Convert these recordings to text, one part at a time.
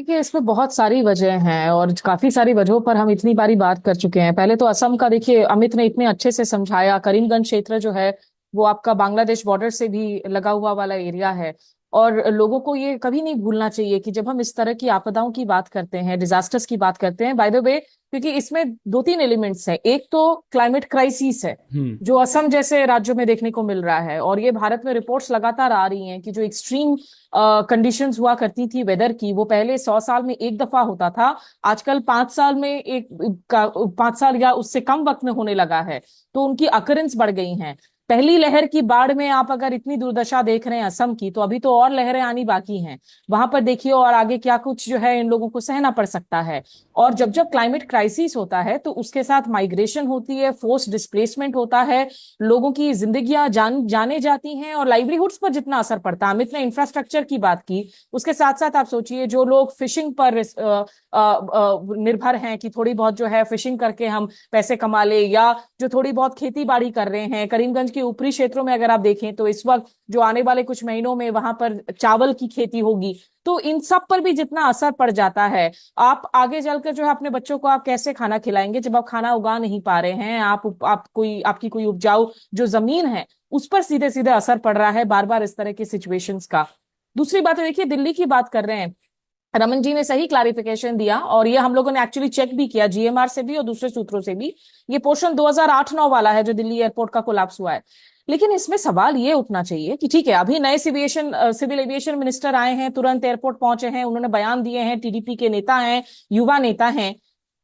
देखिए, इसमें बहुत सारी वजह हैं और काफी सारी वजहों पर हम इतनी बारी बात कर चुके हैं। पहले तो असम का देखिए, अमित ने इतने अच्छे से समझाया। करीमगंज क्षेत्र जो है वो आपका बांग्लादेश बॉर्डर से भी लगा हुआ वाला एरिया है। और लोगों को ये कभी नहीं भूलना चाहिए कि जब हम इस तरह की आपदाओं की बात करते हैं, डिजास्टर्स की बात करते हैं, बाय द वे, क्योंकि इसमें दो तीन एलिमेंट्स हैं। एक तो क्लाइमेट क्राइसिस है हम्म। जो असम जैसे राज्यों में देखने को मिल रहा है, और ये भारत में रिपोर्ट्स लगातार आ रही हैं कि जो एक्सट्रीम कंडीशंस हुआ करती थी वेदर की, वो पहले 100 साल में एक दफा होता था। आजकल 5 साल में 5 साल या उससे कम वक्त में होने लगा है। तो उनकी अकरेंस बढ़ गई हैं। पहली लहर की बाढ़ में आप अगर इतनी दुर्दशा देख रहे हैं असम की, तो अभी तो और लहरें आनी बाकी हैं। वहां पर देखिए और आगे क्या कुछ जो है इन लोगों को सहना पड़ सकता है। और जब जब क्लाइमेट क्राइसिस होता है तो उसके साथ माइग्रेशन होती है, फोर्स डिस्प्लेसमेंट होता है, लोगों की जिंदगियां जाने जाती हैं और लाइवलीहुड्स पर जितना असर पड़ता है। अमित ने इंफ्रास्ट्रक्चर की बात की, उसके साथ साथ आप सोचिए जो लोग फिशिंग पर निर्भर हैं कि थोड़ी बहुत जो है फिशिंग करके हम पैसे कमा ले, या जो थोड़ी बहुत खेती बाड़ी कर रहे हैं करीमगंज के ऊपरी क्षेत्रों में, अगर आप देखें तो इस वक्त जो आने वाले कुछ महीनों में वहां पर चावल की खेती होगी, तो इन सब पर भी जितना असर पड़ जाता है। आप आगे चलकर जो है अपने बच्चों को आप कैसे खाना खिलाएंगे जब आप खाना उगा नहीं पा रहे हैं? आप कोई आपकी कोई उपजाऊ जो जमीन है उस पर सीधे सीधे असर पड़ रहा है बार बार इस तरह की सिचुएशंस का। दूसरी बात है, देखिए दिल्ली की बात कर रहे हैं, रमन जी ने सही क्लैरिफिकेशन दिया, और ये हम लोगों ने एक्चुअली चेक भी किया जीएमआर से भी और दूसरे सूत्रों से भी। ये पोर्शन 2008-9 वाला है जो दिल्ली एयरपोर्ट का कोलैप्स हुआ है। लेकिन इसमें सवाल ये उठना चाहिए कि ठीक है, अभी नए सिविल एविएशन मिनिस्टर आए हैं, तुरंत एयरपोर्ट पहुंचे हैं, उन्होंने बयान दिए हैं, टीडीपी के नेता हैं, युवा नेता हैं।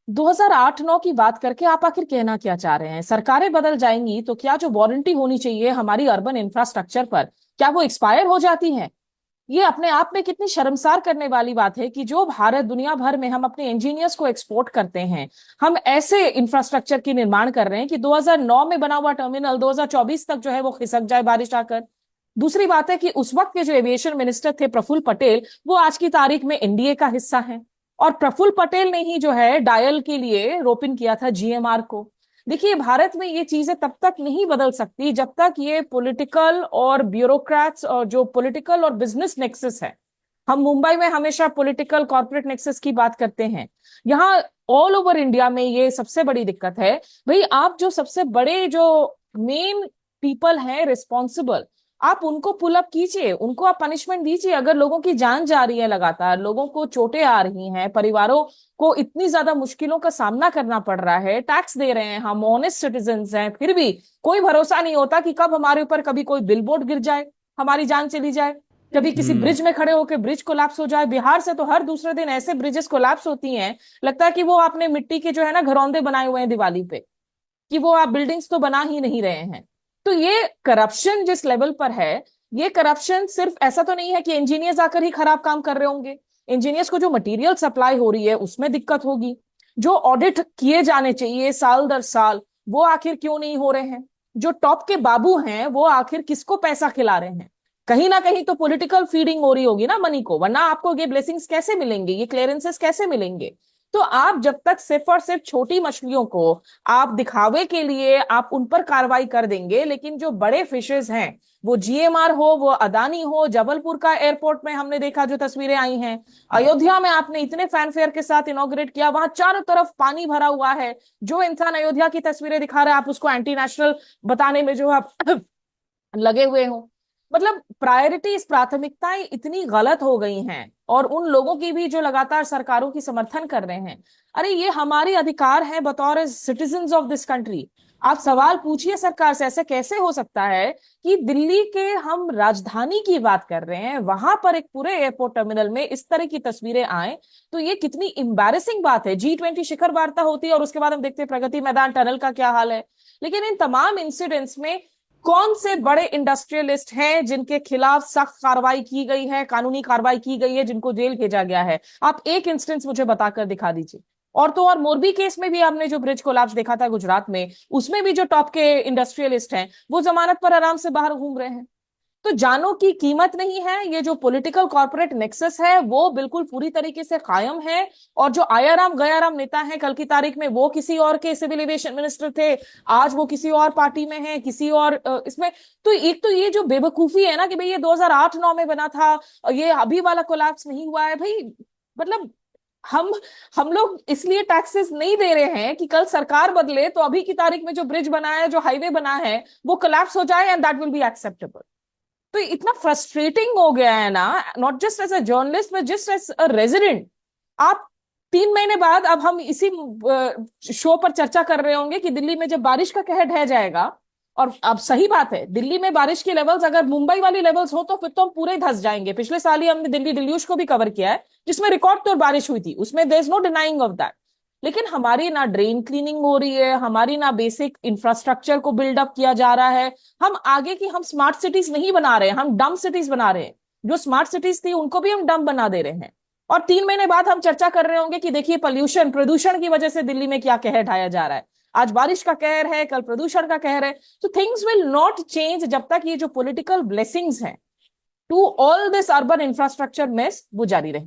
2008-9 की बात करके आप आखिर कहना क्या चाह रहे हैं? सरकारें बदल जाएंगी तो क्या जो वारंटी होनी चाहिए हमारी अर्बन इंफ्रास्ट्रक्चर पर, क्या वो एक्सपायर हो जाती है? ये अपने आप में कितनी शर्मसार करने वाली बात है कि जो भारत दुनिया भर में हम अपने इंजीनियर्स को एक्सपोर्ट करते हैं, हम ऐसे इंफ्रास्ट्रक्चर की निर्माण कर रहे हैं कि 2009 में बना हुआ टर्मिनल 2024 तक जो है वो खिसक जाए बारिश आकर। दूसरी बात है कि उस वक्त के जो एविएशन मिनिस्टर थे प्रफुल्ल पटेल, वो आज की तारीख में एनडीए का हिस्सा है। और प्रफुल्ल पटेल ने ही जो है डायल के लिए रोपिन किया था जीएमआर को। देखिए, भारत में ये चीजें तब तक नहीं बदल सकती जब तक ये पॉलिटिकल और ब्यूरोक्रेट्स और जो पॉलिटिकल और बिजनेस नेक्सस है। हम मुंबई में हमेशा पॉलिटिकल कॉर्पोरेट नेक्सस की बात करते हैं। यहाँ ऑल ओवर इंडिया में ये सबसे बड़ी दिक्कत है। भाई, आप जो सबसे बड़े जो मेन पीपल हैं रिस्पॉन्सिबल, आप उनको पुल अप कीजिए, उनको आप पनिशमेंट दीजिए। अगर लोगों की जान जा रही है, लगातार लोगों को चोटें आ रही हैं, परिवारों को इतनी ज्यादा मुश्किलों का सामना करना पड़ रहा है, टैक्स दे रहे हैं, हम ऑनेस्ट सिटीजन्स हैं, फिर भी कोई भरोसा नहीं होता कि कब हमारे ऊपर कभी कोई बिलबोर्ड गिर जाए, हमारी जान चली जाए, कभी किसी हम्म। ब्रिज में खड़े होकर ब्रिज कोलैप्स हो जाए। बिहार से तो हर दूसरे दिन ऐसे ब्रिजेस कोलैप्स होती हैं, लगता है कि वो आपने मिट्टी के जो है ना घरौंदे बनाए हुए हैं दिवाली पे, कि वो आप बिल्डिंग्स तो बना ही नहीं रहे हैं। तो ये करप्शन जिस लेवल पर है, ये करप्शन सिर्फ ऐसा तो नहीं है कि इंजीनियर्स आकर ही खराब काम कर रहे होंगे। इंजीनियर्स को जो मटेरियल सप्लाई हो रही है उसमें दिक्कत होगी। जो ऑडिट किए जाने चाहिए साल दर साल, वो आखिर क्यों नहीं हो रहे हैं? जो टॉप के बाबू हैं वो आखिर किसको पैसा खिला रहे हैं? कहीं ना कहीं तो पॉलिटिकल फीडिंग हो रही होगी ना मनी को, वरना आपको ये ब्लेसिंग्स कैसे मिलेंगे, ये क्लियरेंसेस कैसे मिलेंगे? तो आप जब तक सिर्फ और सिर्फ छोटी मछलियों को आप दिखावे के लिए आप उन पर कार्रवाई कर देंगे, लेकिन जो बड़े फिशेस हैं, वो जीएमआर हो, वो अदानी हो, जबलपुर का एयरपोर्ट में हमने देखा जो तस्वीरें आई हैं, अयोध्या में आपने इतने फैनफेयर के साथ इनॉग्रेट किया, वहां चारों तरफ पानी भरा हुआ है। जो इंसान अयोध्या की तस्वीरें दिखा रहा है, आप उसको एंटी नेशनल बताने में जो आप लगे हुए हो। मतलब प्रायोरिटीज, प्राथमिकताएं इतनी गलत हो गई हैं, और उन लोगों की भी जो लगातार सरकारों की समर्थन कर रहे हैं। अरे, ये हमारी अधिकार है बतौर सिटीजन्स ऑफ दिस कंट्री। आप सवाल पूछिए सरकार से, ऐसे कैसे हो सकता है कि दिल्ली के हम राजधानी की बात कर रहे हैं, वहां पर एक पूरे एयरपोर्ट टर्मिनल में इस तरह की तस्वीरें आए? तो ये कितनी एम्बैरेसिंग बात है। G20 शिखर वार्ता होती है और उसके बाद हम देखते हैं प्रगति मैदान टनल का क्या हाल है। लेकिन इन तमाम इंसिडेंट्स में कौन से बड़े इंडस्ट्रियलिस्ट हैं जिनके खिलाफ सख्त कार्रवाई की गई है, कानूनी कार्रवाई की गई है, जिनको जेल भेजा गया है? आप एक इंस्टेंस मुझे बताकर दिखा दीजिए। और तो और मोरबी केस में भी आपने जो ब्रिज कोलैप्स देखा था गुजरात में, उसमें भी जो टॉप के इंडस्ट्रियलिस्ट हैं वो जमानत पर आराम से बाहर घूम रहे हैं। तो जानों की कीमत नहीं है। ये जो पॉलिटिकल कॉर्पोरेट नेक्सस है वो बिल्कुल पूरी तरीके से कायम है। और जो आयाराम गयाराम नेता है, कल की तारीख में वो किसी और के सिविल एविएशन मिनिस्टर थे, आज वो किसी और पार्टी में है, किसी और इसमें। तो एक तो ये जो बेवकूफी है ना कि भाई ये 2008-9 में बना था और ये अभी वाला कोलैप्स नहीं हुआ है। भाई, मतलब हम हम लोग इसलिए टैक्सेस नहीं दे रहे हैं कि कल सरकार बदले तो अभी की तारीख में जो ब्रिज बना है, जो हाईवे बना है, वो कोलैप्स हो जाए and that will be acceptable. तो इतना फ्रस्ट्रेटिंग हो गया है ना, not just as a journalist but just as a resident. आप 3 महीने बाद अब हम इसी शो पर चर्चा कर रहे होंगे कि दिल्ली में जब बारिश का कहर ढह जाएगा, और अब सही बात है, दिल्ली में बारिश की लेवल्स अगर मुंबई वाली लेवल्स हो तो फिर तो हम पूरे धंस जाएंगे। पिछले साल ही हमने दिल्ली डिल्यूश को भी कवर किया है, जिसमें रिकॉर्ड तोड़ बारिश हुई थी, उसमें there is no denying of that. लेकिन हमारी ना ड्रेन क्लीनिंग हो रही है, हमारी ना बेसिक इंफ्रास्ट्रक्चर को बिल्डअप किया जा रहा है। हम आगे की हम स्मार्ट सिटीज नहीं बना रहे हैं, हम डम सिटीज बना रहे हैं। जो स्मार्ट सिटीज थी उनको भी हम डम बना दे रहे हैं। और 3 महीने बाद हम चर्चा कर रहे होंगे कि देखिए पॉल्यूशन, प्रदूषण की वजह से दिल्ली में क्या कहर ढाया जा रहा है। आज बारिश का कहर है, कल प्रदूषण का कहर है। तो थिंग्स विल नॉट चेंज जब तक ये जो पॉलिटिकल ब्लेसिंग्स हैं to all this urban infrastructure mess वो जारी रहे।